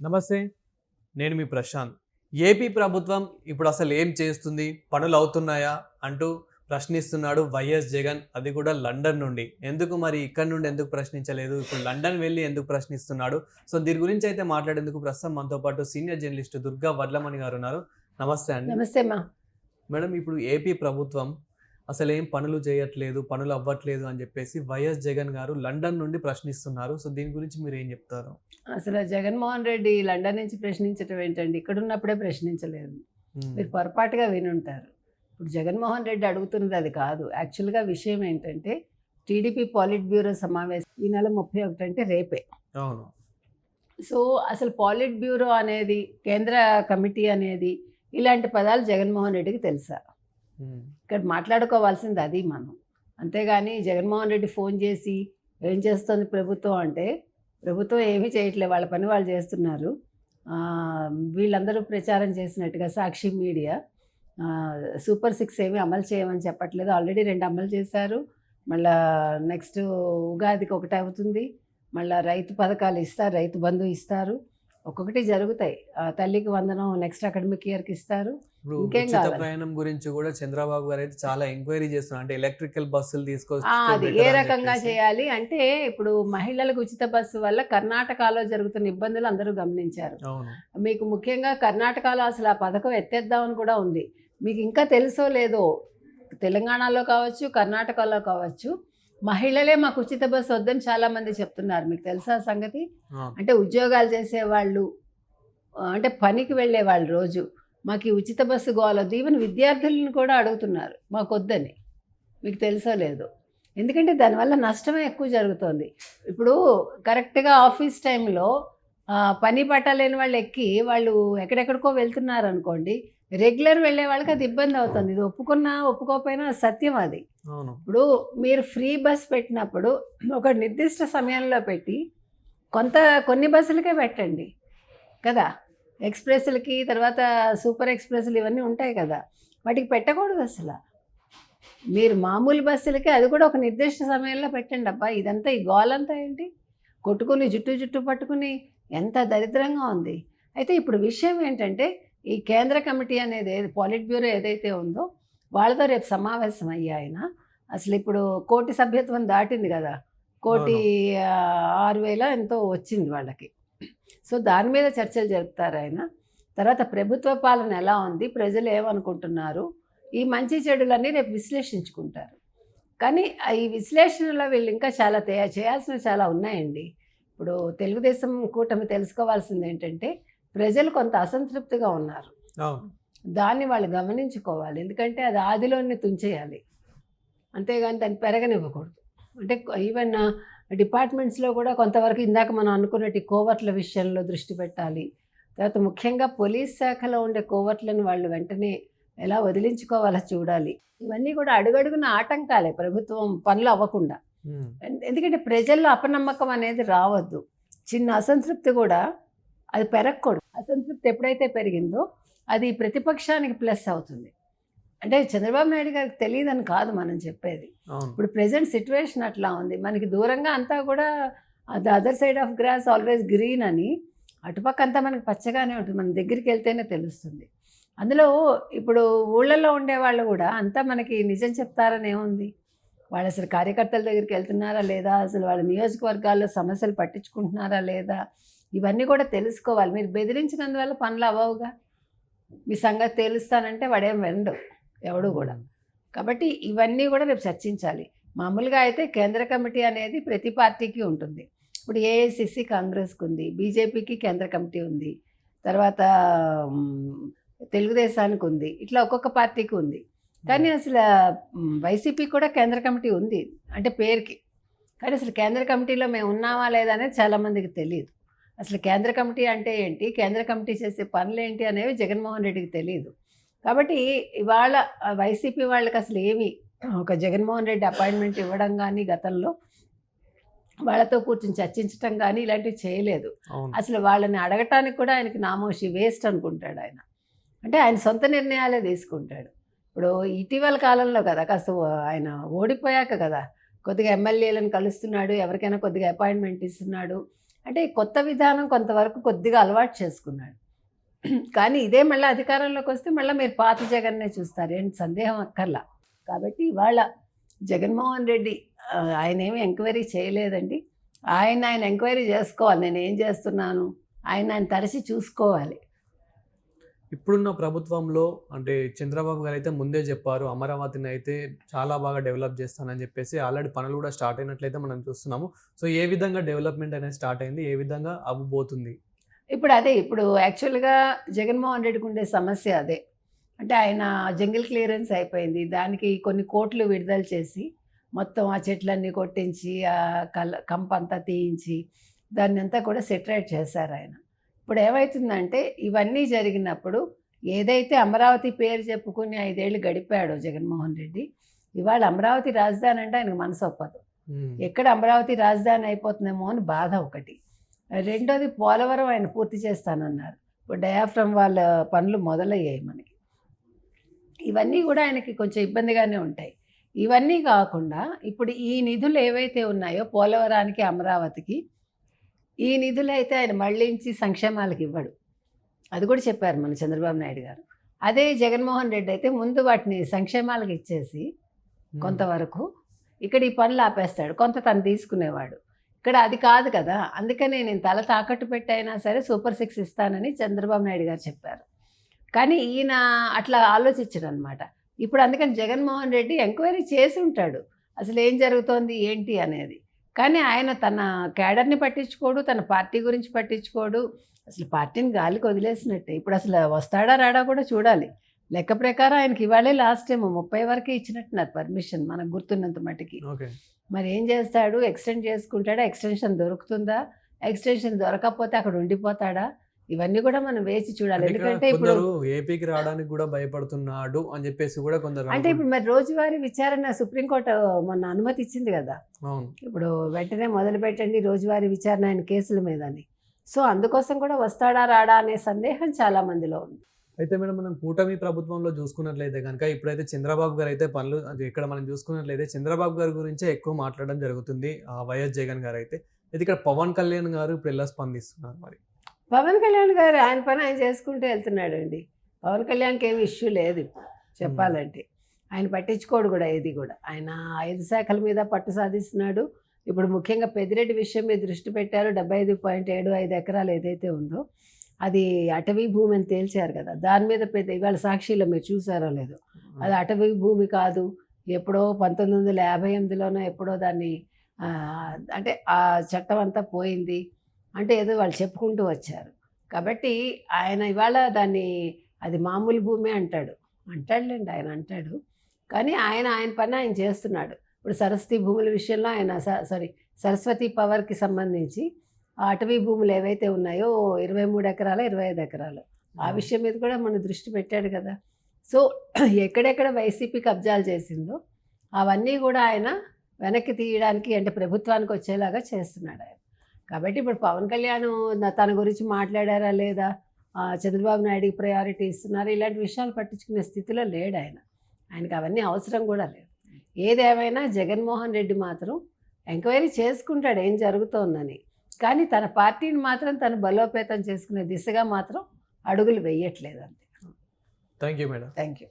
నమస్తే. నేను మీ ప్రశాంత్. ఏపీ ప్రభుత్వం ఇప్పుడు అసలు ఏం చేస్తుంది? పనులు అవుతున్నాయా? అంటూ ప్రశ్నిస్తున్నాడు వైఎస్ జగన్. అది కూడా లండన్ నుండి. ఎందుకు మరి ఇక్కడి నుండి ఎందుకు ప్రశ్నించలేదు? ఇప్పుడు లండన్ వెళ్లి ఎందుకు ప్రశ్నిస్తున్నాడు? సో దీని గురించి అయితే మాట్లాడేందుకు ప్రస్తుతం మనతో పాటు సీనియర్ జర్నలిస్ట్ దుర్గా వడ్లమణి గారు ఉన్నారు. నమస్తే అండి. నమస్తే మా. మేడం, ఇప్పుడు ఏపీ ప్రభుత్వం అసలేం పనులు చేయట్లేదు, పనులు అవ్వట్లేదు అని చెప్పేసి వైఎస్ జగన్ గారు లండన్ నుండి ప్రశ్నిస్తున్నారు. సో దీని గురించి మీరు ఏం చెప్తారు? అసలు జగన్మోహన్ రెడ్డి లండన్ నుంచి ప్రశ్నించడం ఏంటండి? ఇక్కడ ఉన్నప్పుడే ప్రశ్నించలేదు. మీరు పొరపాటుగా వినుంటారు. ఇప్పుడు జగన్మోహన్ రెడ్డి అడుగుతున్నది అది కాదు. యాక్చువల్గా విషయం ఏంటంటే టీడీపీ పాలిట్ బ్యూరో సమావేశం ఈ నెల 31 అంటే రేపే. అవును. సో అసలు పాలిట్ బ్యూరో అనేది, కేంద్ర కమిటీ అనేది, ఇలాంటి పదాలు జగన్మోహన్ రెడ్డికి తెలుసా? ఇక్కడ మాట్లాడుకోవాల్సింది అది మనం. అంతేగాని జగన్మోహన్ రెడ్డి ఫోన్ చేసి ఏం చేస్తుంది ప్రభుత్వం అంటే, ప్రభుత్వం ఏమీ చేయట్లేదు, వాళ్ళ పని వాళ్ళు చేస్తున్నారు. వీళ్ళందరూ ప్రచారం చేసినట్టుగా సాక్షి మీడియా సూపర్ 6 ఏమీ అమలు చేయమని చెప్పట్లేదు. ఆల్రెడీ 2 అమలు చేశారు. మళ్ళా నెక్స్ట్ ఉగాదికి 1 అవుతుంది. మళ్ళీ రైతు పథకాలు ఇస్తారు, రైతు బంధు ఇస్తారు, ఒక్కొక్కటి జరుగుతాయి. తల్లికి వందనం నెక్స్ట్ అకాడమిక్ ఇయర్కి ఇస్తారు. ఇంకేం ఉచిత కావాలి? ప్రయాణం గురించి కూడా చంద్రబాబు గారు అయితే చాలా ఎంక్వైరీ చేస్తున్నారు. అంటే ఎలక్ట్రికల్ బస్సులు అది తీసుకొచ్చి ఏ రకంగా చేయాలి అంటే, ఇప్పుడు మహిళలకు ఉచిత బస్సు వల్ల కర్ణాటకలో జరుగుతున్న ఇబ్బందులు అందరూ గమనించారు. అవును. మీకు ముఖ్యంగా కర్ణాటకలో అసలు ఆ పథకం ఎత్తేద్దామని కూడా ఉంది. మీకు ఇంకా తెలుసో లేదో, తెలంగాణలో కావచ్చు, కర్ణాటకలో కావచ్చు, మహిళలే మాకు ఉచిత బస్సు వద్దని చాలామంది చెప్తున్నారు. మీకు తెలుసా ఆ సంగతి? అంటే ఉద్యోగాలు చేసేవాళ్ళు, అంటే పనికి వెళ్ళే వాళ్ళు రోజు మాకు ఈ ఉచిత బస్సు గోలొద్దు. ఈవెన్ విద్యార్థులను కూడా అడుగుతున్నారు మాకు వద్దని. మీకు తెలుసో లేదో. ఎందుకంటే దానివల్ల నష్టమే ఎక్కువ జరుగుతుంది. ఇప్పుడు కరెక్ట్గా ఆఫీస్ టైంలో పని పట్టలేని వాళ్ళు ఎక్కి వాళ్ళు ఎక్కడెక్కడికో వెళ్తున్నారు అనుకోండి, రెగ్యులర్ వెళ్ళే వాళ్ళకి అది ఇబ్బంది అవుతుంది. ఇది ఒప్పుకున్నా ఒప్పుకోకపోయినా సత్యం అది. అవును. ఇప్పుడు మీరు ఫ్రీ బస్ పెట్టినప్పుడు ఒక నిర్దిష్ట సమయంలో పెట్టి కొన్ని బస్సులకే పెట్టండి కదా. ఎక్స్ప్రెస్లకి, తర్వాత సూపర్ ఎక్స్ప్రెస్లు ఇవన్నీ ఉంటాయి కదా, వాటికి పెట్టకూడదు అసలు. మీరు మామూలు బస్సులకి అది కూడా ఒక నిర్దిష్ట సమయంలో పెట్టండి. అబ్బా, ఇదంతా ఈ గోలంతా ఏంటి? కొట్టుకుని జుట్టు పట్టుకుని ఎంత దరిద్రంగా ఉంది. అయితే ఇప్పుడు విషయం ఏంటంటే, ఈ కేంద్ర కమిటీ అనేది పాలిట్ బ్యూరో ఏదైతే ఉందో వాళ్ళతో రేపు సమావేశం అయ్యాయన. అసలు ఇప్పుడు 1 కోటి సభ్యత్వం దాటింది కదా, 1,06,000 ఎంతో వచ్చింది వాళ్ళకి. సో దాని మీద చర్చలు జరుపుతారు ఆయన. తర్వాత ప్రభుత్వ పాలన ఎలా ఉంది, ప్రజలు ఏమనుకుంటున్నారు, ఈ మంచి చెడులన్నీ రేపు విశ్లేషించుకుంటారు. కానీ ఈ విశ్లేషణలో వీళ్ళు ఇంకా చాలా చేయాల్సినవి చాలా ఉన్నాయండి. ఇప్పుడు తెలుగుదేశం కూటమి తెలుసుకోవాల్సింది ఏంటంటే, ప్రజలు కొంత అసంతృప్తిగా ఉన్నారు. దాన్ని వాళ్ళు గమనించుకోవాలి. ఎందుకంటే అది ఆదిలోనే తుంచేయాలి, అంతేగాని దాన్ని పెరగనివ్వకూడదు. అంటే ఈవెన్ డిపార్ట్మెంట్స్లో కూడా కొంతవరకు ఇందాక మనం అనుకున్నట్టు కోవర్ట్ల విషయంలో దృష్టి పెట్టాలి. తర్వాత ముఖ్యంగా పోలీస్ శాఖలో ఉండే కోవర్ట్లను వాళ్ళు వెంటనే ఎలా వదిలించుకోవాలో చూడాలి. ఇవన్నీ కూడా అడుగడుగున ఆటంకాలే ప్రభుత్వం పనులు అవ్వకుండా. ఎందుకంటే ప్రజల్లో అపనమ్మకం అనేది రావద్దు. చిన్న అసంతృప్తి కూడా అది పెరగకూడదు. అసంతృప్తి ఎప్పుడైతే పెరిగిందో అది ప్రతిపక్షానికి ప్లస్ అవుతుంది. అంటే చంద్రబాబు నాయుడు గారికి తెలియదని కాదు మనం చెప్పేది. ఇప్పుడు ప్రజెంట్ సిచ్యువేషన్ అట్లా ఉంది. మనకి దూరంగా అంతా కూడా the other side of grass always green అని, అటుపక్క అంతా మనకి పచ్చగానే ఉంటుంది. మన దగ్గరికి వెళ్తేనే తెలుస్తుంది. అందులో ఇప్పుడు ఊళ్ళల్లో ఉండేవాళ్ళు కూడా అంతా మనకి నిజం చెప్తారని ఏముంది? వాళ్ళు అసలు కార్యకర్తల దగ్గరికి వెళ్తున్నారా లేదా, అసలు వాళ్ళ నియోజకవర్గాల్లో సమస్యలు పట్టించుకుంటున్నారా లేదా, ఇవన్నీ కూడా తెలుసుకోవాలి. మీరు బెదిరించినందువల్ల పనులు అవ్వవుగా. మీ సంగతి తేలుస్తానంటే వాడేం వెండు ఎవడు కూడా. కాబట్టి ఇవన్నీ కూడా రేపు చర్చించాలి. మామూలుగా అయితే కేంద్ర కమిటీ అనేది ప్రతి పార్టీకి ఉంటుంది. ఇప్పుడు ఏఐసిసి కాంగ్రెస్కి ఉంది, బీజేపీకి కేంద్ర కమిటీ ఉంది, తర్వాత తెలుగుదేశానికి ఉంది, ఇట్లా ఒక్కొక్క పార్టీకి ఉంది. కానీ అసలు వైసీపీ కూడా కేంద్ర కమిటీ ఉంది అంటే పేరుకి. కానీ అసలు కేంద్ర కమిటీలో మేము ఉన్నామా లేదా అనేది చాలామందికి తెలియదు. అసలు కేంద్ర కమిటీ అంటే ఏంటి, కేంద్ర కమిటీ చేసే పనులు ఏంటి అనేవి జగన్మోహన్ రెడ్డికి తెలియదు. కాబట్టి ఇవాళ వైసీపీ వాళ్ళకి అసలు ఏమి ఒక జగన్మోహన్ రెడ్డి అపాయింట్మెంట్ ఇవ్వడం కానీ, గతంలో వాళ్ళతో కూర్చొని చర్చించడం కానీ ఇలాంటివి చేయలేదు. అసలు వాళ్ళని అడగటానికి కూడా ఆయనకి నామోషి, వేస్ట్ అనుకుంటాడు ఆయన. అంటే ఆయన సొంత నిర్ణయాలే తీసుకుంటాడు. ఇప్పుడు ఇటీవల కాలంలో కదా, కాస్త ఆయన ఓడిపోయాక కదా కొద్దిగా ఎమ్మెల్యేలను కలుస్తున్నాడు, ఎవరికైనా కొద్దిగా అపాయింట్మెంట్ ఇస్తున్నాడు. అంటే ఈ కొత్త విధానం కొంతవరకు కొద్దిగా అలవాటు చేసుకున్నాడు. కానీ ఇదే మళ్ళీ అధికారంలోకి వస్తే మళ్ళీ మీరు పాత జగన్నే చూస్తారు, ఏంటి సందేహం అక్కర్లా. కాబట్టి ఇవాళ జగన్మోహన్ రెడ్డి ఆయన ఏమి ఎంక్వైరీ చేయలేదండి. ఆయన ఎంక్వైరీ చేసుకోవాలి, నేను ఏం చేస్తున్నాను ఆయన తరచి చూసుకోవాలి. ఇప్పుడున్న ప్రభుత్వంలో అంటే చంద్రబాబు గారు అయితే ముందే చెప్పారు అమరావతిని అయితే చాలా బాగా డెవలప్ చేస్తానని చెప్పేసి ఆల్రెడీ పనులు కూడా స్టార్ట్ అయినట్లయితే మనం చూస్తున్నాము. సో ఏ విధంగా డెవలప్మెంట్ అనేది స్టార్ట్ అయింది, ఏ విధంగా అవ్వబోతుంది? ఇప్పుడు యాక్చువల్గా జగన్మోహన్ రెడ్డికి ఉండే సమస్య అదే. అంటే ఆయన జంగిల్ క్లియరెన్స్ అయిపోయింది, దానికి కొన్ని కోట్లు విడుదల చేసి మొత్తం ఆ చెట్లన్నీ కొట్టించి ఆ కంపంతా తీయించి దాన్ని అంతా కూడా సెటరేట్ చేశారు ఆయన. ఇప్పుడు ఏమవుతుందంటే ఇవన్నీ జరిగినప్పుడు ఏదైతే అమరావతి పేరు చెప్పుకుని 5 ఏళ్ళు గడిపాడో జగన్మోహన్ రెడ్డి, ఇవాళ అమరావతి రాజధాని అంటే ఆయనకు మనసు ఒప్పదు. ఎక్కడ అమరావతి రాజధాని అయిపోతుందేమో అని బాధ ఒకటి. రెండోది పోలవరం ఆయన పూర్తి చేస్తానన్నారు. ఇప్పుడు డయాఫ్రమ్ వాళ్ళ పనులు మొదలయ్యాయి మనకి. ఇవన్నీ కూడా ఆయనకి కొంచెం ఇబ్బందిగానే ఉంటాయి. ఇవన్నీ కాకుండా ఇప్పుడు ఈ నిధులు ఏవైతే ఉన్నాయో పోలవరానికి, అమరావతికి, ఈ నిధులు అయితే ఆయన మళ్ళించి సంక్షేమాలకు ఇవ్వడు. అది కూడా చెప్పారు మన చంద్రబాబు నాయుడు గారు. అదే జగన్మోహన్ రెడ్డి అయితే ముందు వాటిని సంక్షేమాలకు ఇచ్చేసి కొంతవరకు ఇక్కడ ఈ పనులు ఆపేస్తాడు, కొంత తను తీసుకునేవాడు. ఇక్కడ అది కాదు కదా, అందుకనే నేను తల తాకట్టు పెట్టైనా సరే సూపర్ 6 ఇస్తానని చంద్రబాబు నాయుడు గారు చెప్పారు. కానీ ఈయన అట్లా ఆలోచించరు అనమాట. ఇప్పుడు అందుకని జగన్మోహన్ రెడ్డి ఎంక్వైరీ చేసి ఉంటాడు అసలు ఏం జరుగుతోంది ఏంటి అనేది. కానీ ఆయన తన క్యాడర్ని పట్టించుకోడు, తన పార్టీ గురించి పట్టించుకోడు. అసలు పార్టీని గాలికి వదిలేసినట్టే. ఇప్పుడు అసలు వస్తాడా రాడా కూడా చూడాలి. లెక్క ప్రకారం ఆయనకి ఇవాళే లాస్ట్ టైం 30 వరకే ఇచ్చినట్టున్నారు పర్మిషన్, మనకు గుర్తున్నంత మటుకి. మరి ఏం చేస్తాడు, ఎక్స్టెండ్ చేసుకుంటాడా, ఎక్స్టెన్షన్ దొరుకుతుందా, ఎక్స్టెన్షన్ దొరకకపోతే అక్కడ ఉండిపోతాడా, ఇవన్నీ కూడా మనం వేచి చూడాలి. ఎందుకంటే ఇప్పుడు ఏపీకి రావడానికి కూడా భయపడుతున్నాడు అని చెప్పేసి కూడా కొందరు అంటే ఇప్పుడు మరి రోజువారీ విచారణ సుప్రీంకోర్టు మొన్న అనుమతి ఇచ్చింది కదా. ఇప్పుడు వెంటనే మొదలు పెట్టండి రోజువారీ విచారణ ఆయన కేసుల మీద అని. సో అందుకోసం కూడా వస్తాడా రాడా అనే సందేహం చాలా మందిలో ఉంది. అయితే మేడం మనం కూటమి ప్రభుత్వంలో చూసుకున్నట్లయితే కనుక ఇప్పుడైతే చంద్రబాబు గారు అయితే పనులు ఇక్కడ మనం చూసుకున్నట్లయితే చంద్రబాబు గారి గురించే ఎక్కువ మాట్లాడడం జరుగుతుంది. వైఎస్ జగన్ గారు అయితే ఇది ఇక్కడ పవన్ కళ్యాణ్ గారు ఇప్పుడు ఎలా స్పందిస్తున్నారు? మరి పవన్ కళ్యాణ్ గారు ఆయన పని ఆయన చేసుకుంటూ వెళ్తున్నాడు అండి. పవన్ కళ్యాణ్కి ఏమి ఇష్యూ లేదు ఇప్పుడు చెప్పాలంటే. ఆయన పట్టించుకోడు కూడా ఏది కూడా. ఆయన 5 శాఖల మీద పట్టు సాధిస్తున్నాడు. ఇప్పుడు ముఖ్యంగా పెద్దిరెడ్డి విషయం మీద దృష్టి పెట్టారు. 75.75 ఎకరాలు ఏదైతే ఉందో అది అటవీ భూమి అని తేల్చారు కదా. దాని మీద ఇవాళ సాక్షిలో మీరు చూసారో లేదో, అది అటవీ భూమి కాదు, ఎప్పుడో 1958లోనో ఎప్పుడో దాన్ని అంటే ఆ చట్టం అంతా పోయింది అంటే ఏదో వాళ్ళు చెప్పుకుంటూ వచ్చారు. కాబట్టి ఆయన ఇవాళ దాన్ని అది మామూలు భూమి అంటాడులేండి, ఆయన అంటాడు. కానీ ఆయన పని ఆయన చేస్తున్నాడు. ఇప్పుడు సరస్వతి భూముల విషయంలో ఆయన సరస్వతి పవర్కి సంబంధించి ఆ అటవీ భూములు ఏవైతే ఉన్నాయో 23 ఎకరాలు 25 ఎకరాలు ఆ విషయం మీద కూడా మన దృష్టి పెట్టాడు కదా. సో ఎక్కడెక్కడ వైసీపీ కబ్జాలు చేసిందో అవన్నీ కూడా ఆయన వెనక్కి తీయడానికి అంటే ప్రభుత్వానికి వచ్చేలాగా చేస్తున్నాడు ఆయన. కాబట్టి ఇప్పుడు పవన్ కళ్యాణ్ తన గురించి మాట్లాడారా లేదా, చంద్రబాబు నాయుడికి ప్రయారిటీ ఇస్తున్నారు, ఇలాంటి విషయాలు పట్టించుకునే స్థితిలో లేడు ఆయన. ఆయనకి అవన్నీ అవసరం కూడా లేదు. ఏదేమైనా జగన్మోహన్ రెడ్డి మాత్రం ఎంక్వైరీ చేసుకుంటాడు ఏం జరుగుతోందని. కానీ తన పార్టీని మాత్రం తను బలోపేతం చేసుకునే దిశగా మాత్రం అడుగులు వేయట్లేదు అంతే. Thank you madam. Thank you.